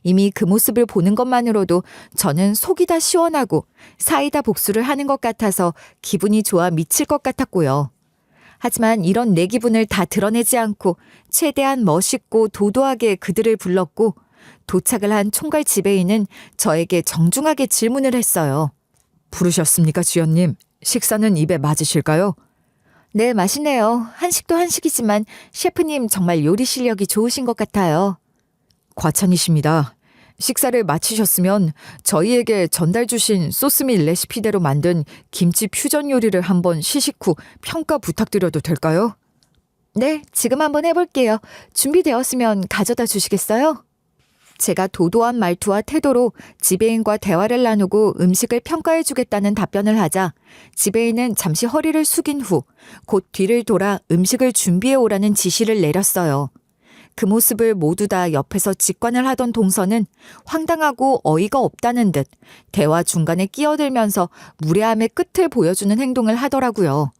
이미 그 모습을 보는 것만으로도 저는 속이 다 시원하고 사이다 복수를 하는 것 같아서 기분이 좋아 미칠 것 같았고요. 하지만 이런 내 기분을 다 드러내지 않고 최대한 멋있고 도도하게 그들을 불렀고 도착을 한 총괄 지배인은 저에게 정중하게 질문을 했어요.
부르셨습니까, 주연님? 식사는 입에 맞으실까요?
네, 맛있네요. 한식도 한식이지만 셰프님 정말 요리 실력이 좋으신 것 같아요.
과찬이십니다. 식사를 마치셨으면 저희에게 전달 주신 소스 및 레시피대로 만든 김치 퓨전 요리를 한번 시식 후 평가 부탁드려도 될까요?
네, 지금 한번 해볼게요. 준비되었으면 가져다 주시겠어요? 제가 도도한 말투와 태도로 지배인과 대화를 나누고 음식을 평가해 주겠다는 답변을 하자 지배인은 잠시 허리를 숙인 후 곧 뒤를 돌아 음식을 준비해 오라는 지시를 내렸어요. 그 모습을 모두 다 옆에서 직관을 하던 동서는 황당하고 어이가 없다는 듯 대화 중간에 끼어들면서 무례함의 끝을 보여주는 행동을 하더라고요.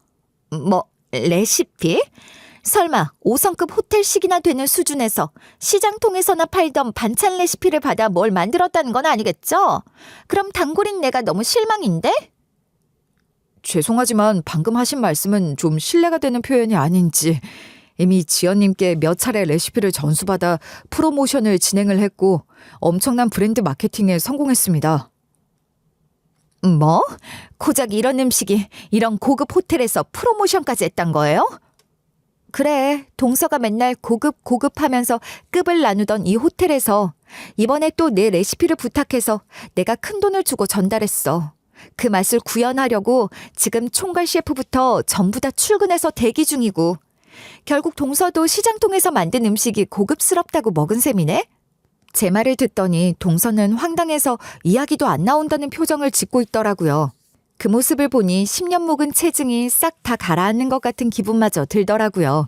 뭐, 레시피? 설마 5성급 호텔식이나 되는 수준에서 시장통에서나 팔던 반찬 레시피를 받아 뭘 만들었다는 건 아니겠죠? 그럼 단골인 내가 너무 실망인데?
죄송하지만 방금 하신 말씀은 좀 신뢰가 되는 표현이 아닌지. 이미 지연님께 몇 차례 레시피를 전수받아 프로모션을 진행을 했고 엄청난 브랜드 마케팅에 성공했습니다.
뭐? 고작 이런 음식이 이런 고급 호텔에서 프로모션까지 했단 거예요? 그래, 동서가 맨날 고급 하면서 급을 나누던 이 호텔에서 이번에 또 내 레시피를 부탁해서 내가 큰 돈을 주고 전달했어. 그 맛을 구현하려고 지금 총괄 셰프부터 전부 다 출근해서 대기 중이고 결국 동서도 시장통에서 만든 음식이 고급스럽다고 먹은 셈이네? 제 말을 듣더니 동서는 황당해서 이야기도 안 나온다는 표정을 짓고 있더라고요. 그 모습을 보니 10년 묵은 체증이 싹 다 가라앉는 것 같은 기분마저 들더라고요.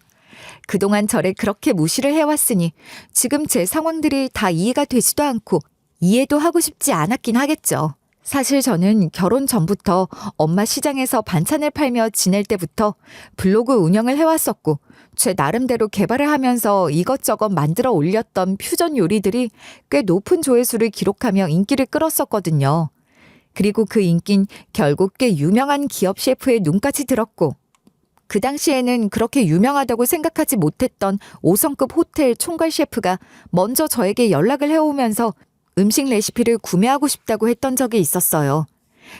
그동안 저를 그렇게 무시를 해왔으니 지금 제 상황들이 다 이해가 되지도 않고 이해도 하고 싶지 않았긴 하겠죠. 사실 저는 결혼 전부터 엄마 시장에서 반찬을 팔며 지낼 때부터 블로그 운영을 해왔었고 제 나름대로 개발을 하면서 이것저것 만들어 올렸던 퓨전 요리들이 꽤 높은 조회수를 기록하며 인기를 끌었었거든요. 그리고 그 인기는 결국 꽤 유명한 기업 셰프의 눈까지 들었고 그 당시에는 그렇게 유명하다고 생각하지 못했던 5성급 호텔 총괄 셰프가 먼저 저에게 연락을 해오면서 음식 레시피를 구매하고 싶다고 했던 적이 있었어요.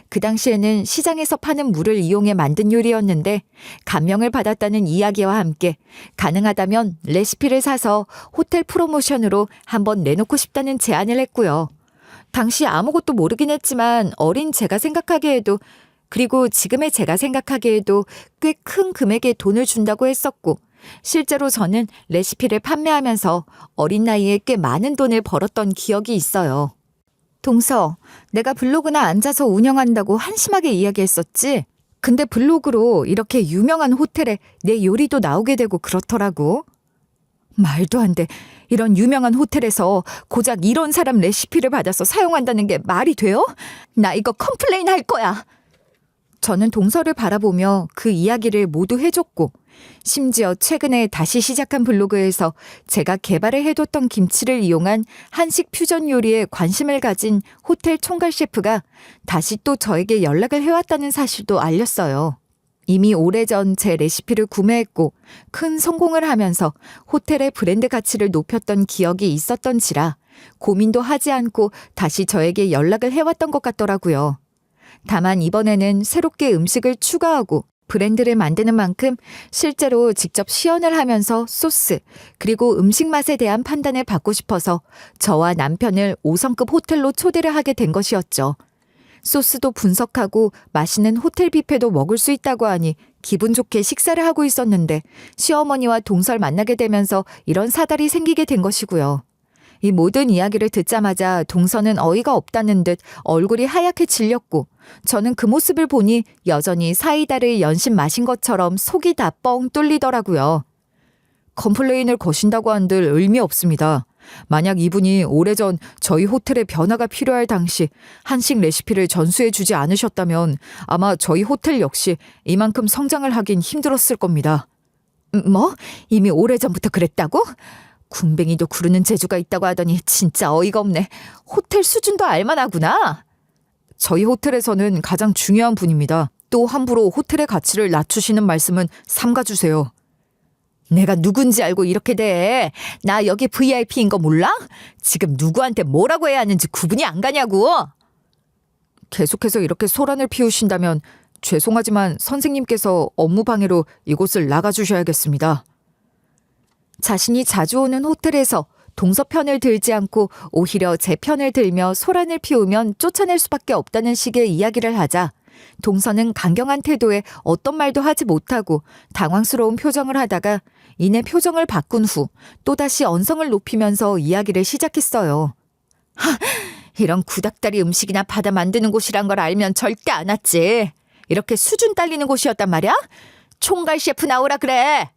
그 당시에는 시장에서 파는 물을 이용해 만든 요리였는데 감명을 받았다는 이야기와 함께 가능하다면 레시피를 사서 호텔 프로모션으로 한번 내놓고 싶다는 제안을 했고요. 당시 아무것도 모르긴 했지만 어린 제가 생각하기에도 그리고 지금의 제가 생각하기에도 꽤 큰 금액의 돈을 준다고 했었고 실제로 저는 레시피를 판매하면서 어린 나이에 꽤 많은 돈을 벌었던 기억이 있어요. 동서, 내가 블로그나 앉아서 운영한다고 한심하게 이야기했었지? 근데 블로그로 이렇게 유명한 호텔에 내 요리도 나오게 되고 그렇더라고. 말도 안 돼. 이런 유명한 호텔에서 고작 이런 사람 레시피를 받아서 사용한다는 게 말이 돼요? 나 이거 컴플레인 할 거야. 저는 동서를 바라보며 그 이야기를 모두 해줬고 심지어 최근에 다시 시작한 블로그에서 제가 개발을 해뒀던 김치를 이용한 한식 퓨전 요리에 관심을 가진 호텔 총괄 셰프가 다시 또 저에게 연락을 해왔다는 사실도 알렸어요. 이미 오래전 제 레시피를 구매했고 큰 성공을 하면서 호텔의 브랜드 가치를 높였던 기억이 있었던지라 고민도 하지 않고 다시 저에게 연락을 해왔던 것 같더라고요. 다만 이번에는 새롭게 음식을 추가하고 브랜드를 만드는 만큼 실제로 직접 시연을 하면서 소스 그리고 음식 맛에 대한 판단을 받고 싶어서 저와 남편을 5성급 호텔로 초대를 하게 된 것이었죠. 소스도 분석하고 맛있는 호텔 뷔페도 먹을 수 있다고 하니 기분 좋게 식사를 하고 있었는데 시어머니와 동서를 만나게 되면서 이런 사달이 생기게 된 것이고요. 이 모든 이야기를 듣자마자 동서는 어이가 없다는 듯 얼굴이 하얗게 질렸고 저는 그 모습을 보니 여전히 사이다를 연신 마신 것처럼 속이 다 뻥 뚫리더라고요.
컴플레인을 거신다고 한들 의미 없습니다. 만약 이분이 오래전 저희 호텔에 변화가 필요할 당시 한식 레시피를 전수해 주지 않으셨다면 아마 저희 호텔 역시 이만큼 성장을 하긴 힘들었을 겁니다.
뭐? 이미 오래전부터 그랬다고?
군뱅이도 구르는 재주가 있다고 하더니 진짜 어이가 없네. 호텔 수준도 알만하구나. 저희 호텔에서는 가장 중요한 분입니다. 또 함부로 호텔의 가치를 낮추시는 말씀은 삼가주세요. 내가 누군지 알고 이렇게 돼. 나 여기 VIP인 거 몰라? 지금 누구한테 뭐라고 해야 하는지 구분이 안 가냐고. 계속해서 이렇게 소란을 피우신다면 죄송하지만 선생님께서 업무 방해로 이곳을 나가주셔야겠습니다. 자신이 자주 오는 호텔에서 동서 편을 들지 않고 오히려 제 편을 들며 소란을 피우면 쫓아낼 수밖에 없다는 식의 이야기를 하자 동서는 강경한 태도에 어떤 말도 하지 못하고 당황스러운 표정을 하다가 이내 표정을 바꾼 후 또다시 언성을 높이면서 이야기를 시작했어요. 이런 구닥다리 음식이나 받아 만드는 곳이란 걸 알면 절대 안 왔지. 이렇게 수준 딸리는 곳이었단 말이야? 총괄 셰프 나오라 그래.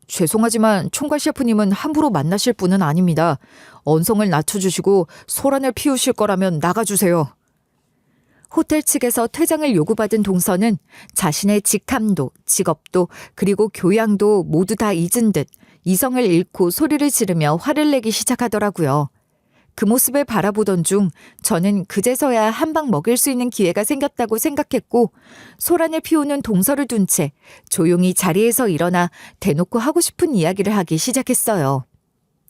죄송하지만 총괄 셰프님은 함부로 만나실 분은 아닙니다. 언성을 낮춰주시고 소란을 피우실 거라면 나가주세요. 호텔 측에서 퇴장을 요구받은 동서는 자신의 직함도 직업도 그리고 교양도 모두 다 잊은 듯 이성을 잃고 소리를 지르며 화를 내기 시작하더라고요. 그 모습을 바라보던 중 저는 그제서야 한 방 먹일 수 있는 기회가 생겼다고 생각했고 소란을 피우는 동서를 둔 채 조용히 자리에서 일어나 대놓고 하고 싶은 이야기를 하기 시작했어요.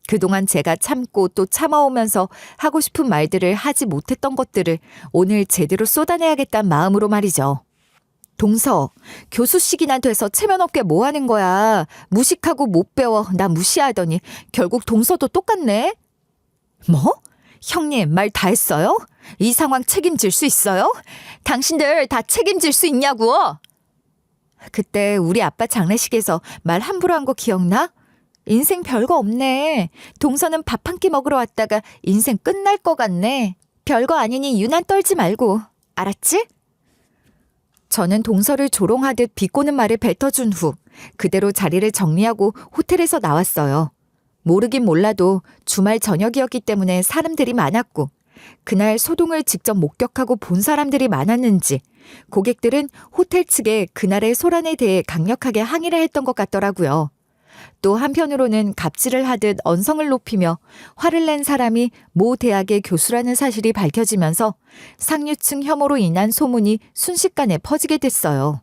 그동안 제가 참고 또 참아오면서 하고 싶은 말들을 하지 못했던 것들을 오늘 제대로 쏟아내야겠다는 마음으로 말이죠. 동서, 교수식이나 돼서 체면 없게 뭐 하는 거야. 무식하고 못 배워. 나 무시하더니 결국 동서도 똑같네. 뭐? 형님 말 다 했어요? 이 상황 책임질 수 있어요? 당신들 다 책임질 수 있냐고? 그때 우리 아빠 장례식에서 말 함부로 한 거 기억나? 인생 별거 없네. 동서는 밥 한 끼 먹으러 왔다가 인생 끝날 것 같네. 별거 아니니 유난 떨지 말고. 알았지? 저는 동서를 조롱하듯 비꼬는 말을 뱉어준 후 그대로 자리를 정리하고 호텔에서 나왔어요. 모르긴 몰라도 주말 저녁이었기 때문에 사람들이 많았고 그날 소동을 직접 목격하고 본 사람들이 많았는지 고객들은 호텔 측에 그날의 소란에 대해 강력하게 항의를 했던 것 같더라고요. 또 한편으로는 갑질을 하듯 언성을 높이며 화를 낸 사람이 모 대학의 교수라는 사실이 밝혀지면서 상류층 혐오로 인한 소문이 순식간에 퍼지게 됐어요.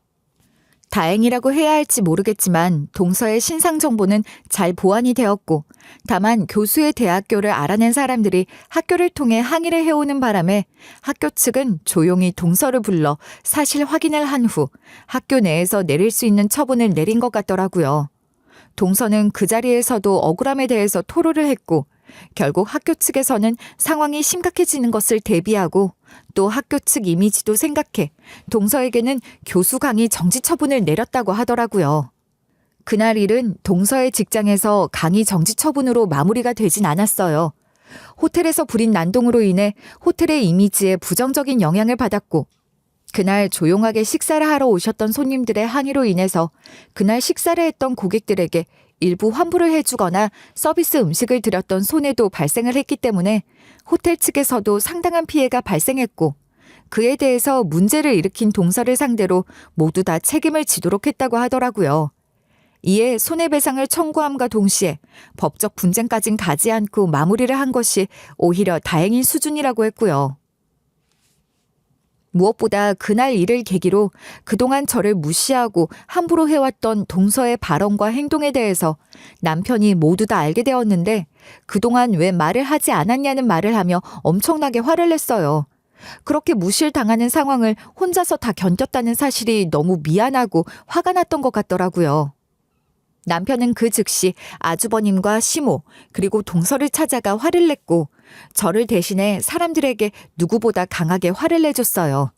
다행이라고 해야 할지 모르겠지만 동서의 신상 정보는 잘 보완이 되었고 다만 교수의 대학교를 알아낸 사람들이 학교를 통해 항의를 해오는 바람에 학교 측은 조용히 동서를 불러 사실 확인을 한 후 학교 내에서 내릴 수 있는 처분을 내린 것 같더라고요. 동서는 그 자리에서도 억울함에 대해서 토로를 했고 결국 학교 측에서는 상황이 심각해지는 것을 대비하고 또 학교 측 이미지도 생각해 동서에게는 교수 강의 정지 처분을 내렸다고 하더라고요. 그날 일은 동서의 직장에서 강의 정지 처분으로 마무리가 되진 않았어요. 호텔에서 부린 난동으로 인해 호텔의 이미지에 부정적인 영향을 받았고 그날 조용하게 식사를 하러 오셨던 손님들의 항의로 인해서 그날 식사를 했던 고객들에게 일부 환불을 해주거나 서비스 음식을 드렸던 손해도 발생을 했기 때문에 호텔 측에서도 상당한 피해가 발생했고 그에 대해서 문제를 일으킨 동서를 상대로 모두 다 책임을 지도록 했다고 하더라고요. 이에 손해배상을 청구함과 동시에 법적 분쟁까진 가지 않고 마무리를 한 것이 오히려 다행인 수준이라고 했고요. 무엇보다 그날 일을 계기로 그동안 저를 무시하고 함부로 해왔던 동서의 발언과 행동에 대해서 남편이 모두 다 알게 되었는데 그동안 왜 말을 하지 않았냐는 말을 하며 엄청나게 화를 냈어요. 그렇게 무시를 당하는 상황을 혼자서 다 견뎠다는 사실이 너무 미안하고 화가 났던 것 같더라고요. 남편은 그 즉시 아주버님과 시모 그리고 동서를 찾아가 화를 냈고 저를 대신해 사람들에게 누구보다 강하게 화를 내줬어요.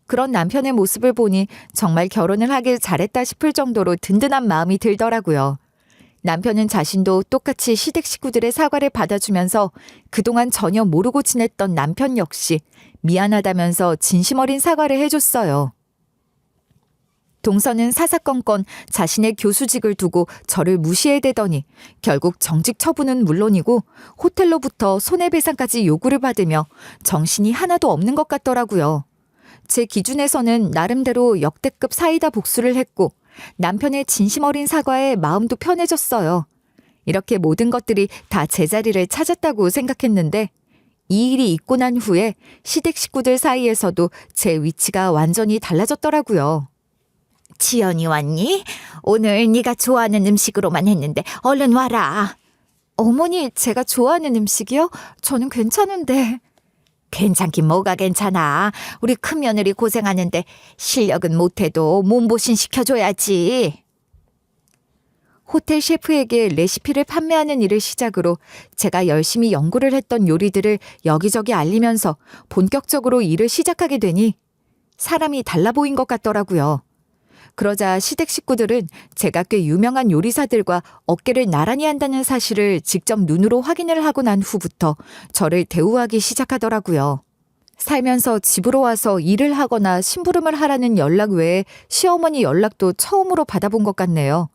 그런 남편의 모습을 보니 정말 결혼을 하길 잘했다 싶을 정도로 든든한 마음이 들더라고요. 남편은 자신도 똑같이 시댁 식구들의 사과를 받아주면서 그동안 전혀 모르고 지냈던 남편 역시 미안하다면서 진심 어린 사과를 해줬어요. 동서는 사사건건 자신의 교수직을 두고 저를 무시해대더니 결국 정직 처분은 물론이고 호텔로부터 손해배상까지 요구를 받으며 정신이 하나도 없는 것 같더라고요. 제 기준에서는 나름대로 역대급 사이다 복수를 했고 남편의 진심 어린 사과에 마음도 편해졌어요.
이렇게 모든 것들이 다 제자리를 찾았다고 생각했는데 이 일이 있고 난 후에 시댁 식구들 사이에서도 제 위치가 완전히 달라졌더라고요. 지연이 왔니? 오늘 네가 좋아하는 음식으로만 했는데 얼른 와라. 어머니, 제가 좋아하는 음식이요? 저는 괜찮은데. 괜찮긴 뭐가 괜찮아. 우리 큰며느리 고생하는데 실력은 못해도 몸보신 시켜줘야지. 호텔 셰프에게 레시피를 판매하는 일을 시작으로 제가 열심히 연구를 했던 요리들을 여기저기 알리면서 본격적으로 일을 시작하게 되니 사람이 달라 보인 것 같더라고요. 그러자 시댁 식구들은 제가 꽤 유명한 요리사들과 어깨를 나란히 한다는 사실을 직접 눈으로 확인을 하고 난 후부터 저를 대우하기 시작하더라고요. 살면서 집으로 와서 일을 하거나 심부름을 하라는 연락 외에 시어머니 연락도 처음으로 받아본 것 같네요.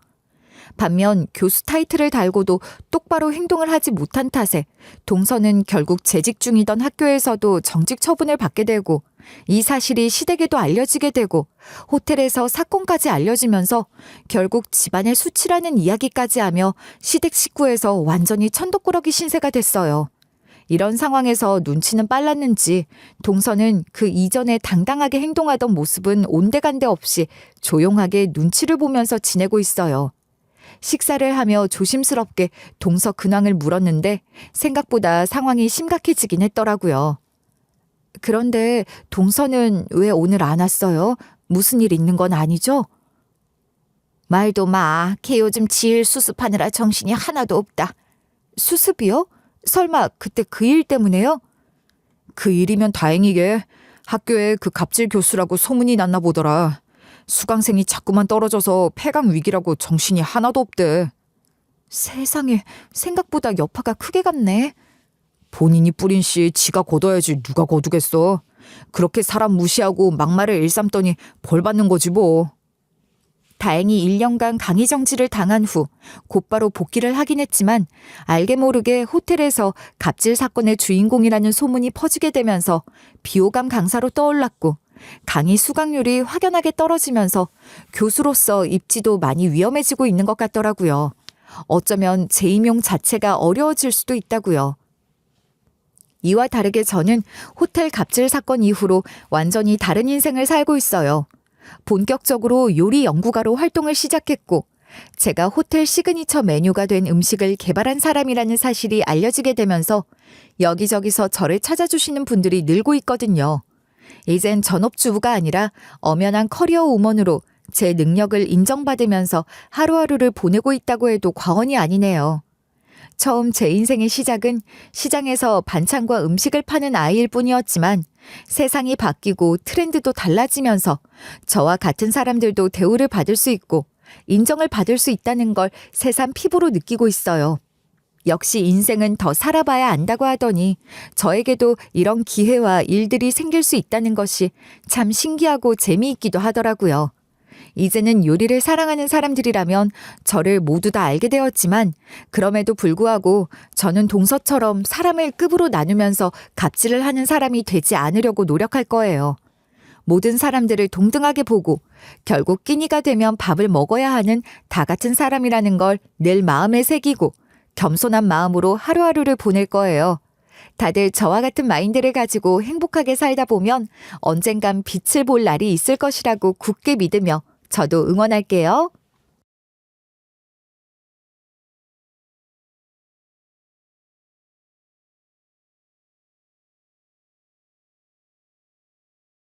반면 교수 타이틀을 달고도 똑바로 행동을 하지 못한 탓에 동서는 결국 재직 중이던 학교에서도 정직 처분을 받게 되고 이 사실이 시댁에도 알려지게 되고 호텔에서 사건까지 알려지면서 결국 집안의 수치라는 이야기까지 하며 시댁 식구에서 완전히 천덕꾸러기 신세가 됐어요. 이런 상황에서 눈치는 빨랐는지 동서는 그 이전에 당당하게 행동하던 모습은 온데간데 없이 조용하게 눈치를 보면서 지내고 있어요. 식사를 하며 조심스럽게 동서 근황을 물었는데 생각보다 상황이 심각해지긴 했더라고요. 그런데 동서는 왜 오늘 안 왔어요? 무슨 일 있는 건 아니죠? 말도 마. 걔 요즘 지일 수습하느라 정신이 하나도 없다. 수습이요? 설마 그때 그 일 때문에요? 그 일이면 다행이게. 학교에 그 갑질 교수라고 소문이 났나 보더라. 수강생이 자꾸만 떨어져서 폐강 위기라고 정신이 하나도 없대. 세상에, 생각보다 여파가 크게 갔네. 본인이 뿌린 씨 지가 걷어야지 누가 거두겠어. 그렇게 사람 무시하고 막말을 일삼더니 벌 받는 거지 뭐. 다행히 1년간 강의 정지를 당한 후 곧바로 복귀를 하긴 했지만 알게 모르게 호텔에서 갑질 사건의 주인공이라는 소문이 퍼지게 되면서 비호감 강사로 떠올랐고 강의 수강률이 확연하게 떨어지면서 교수로서 입지도 많이 위험해지고 있는 것 같더라고요. 어쩌면 재임용 자체가 어려워질 수도 있다고요. 이와 다르게 저는 호텔 갑질 사건 이후로 완전히 다른 인생을 살고 있어요. 본격적으로 요리 연구가로 활동을 시작했고 제가 호텔 시그니처 메뉴가 된 음식을 개발한 사람이라는 사실이 알려지게 되면서 여기저기서 저를 찾아주시는 분들이 늘고 있거든요. 이젠 전업주부가 아니라 엄연한 커리어 우먼으로 제 능력을 인정받으면서 하루하루를 보내고 있다고 해도 과언이 아니네요. 처음 제 인생의 시작은 시장에서 반찬과 음식을 파는 아이일 뿐이었지만 세상이 바뀌고 트렌드도 달라지면서 저와 같은 사람들도 대우를 받을 수 있고 인정을 받을 수 있다는 걸 새삼 피부로 느끼고 있어요. 역시 인생은 더 살아봐야 안다고 하더니 저에게도 이런 기회와 일들이 생길 수 있다는 것이 참 신기하고 재미있기도 하더라고요. 이제는 요리를 사랑하는 사람들이라면 저를 모두 다 알게 되었지만 그럼에도 불구하고 저는 동서처럼 사람을 급으로 나누면서 갑질을 하는 사람이 되지 않으려고 노력할 거예요. 모든 사람들을 동등하게 보고 결국 끼니가 되면 밥을 먹어야 하는 다 같은 사람이라는 걸 늘 마음에 새기고 겸손한 마음으로 하루하루를 보낼 거예요. 다들 저와 같은 마인드를 가지고 행복하게 살다 보면 언젠간 빛을 볼 날이 있을 것이라고 굳게 믿으며 저도 응원할게요.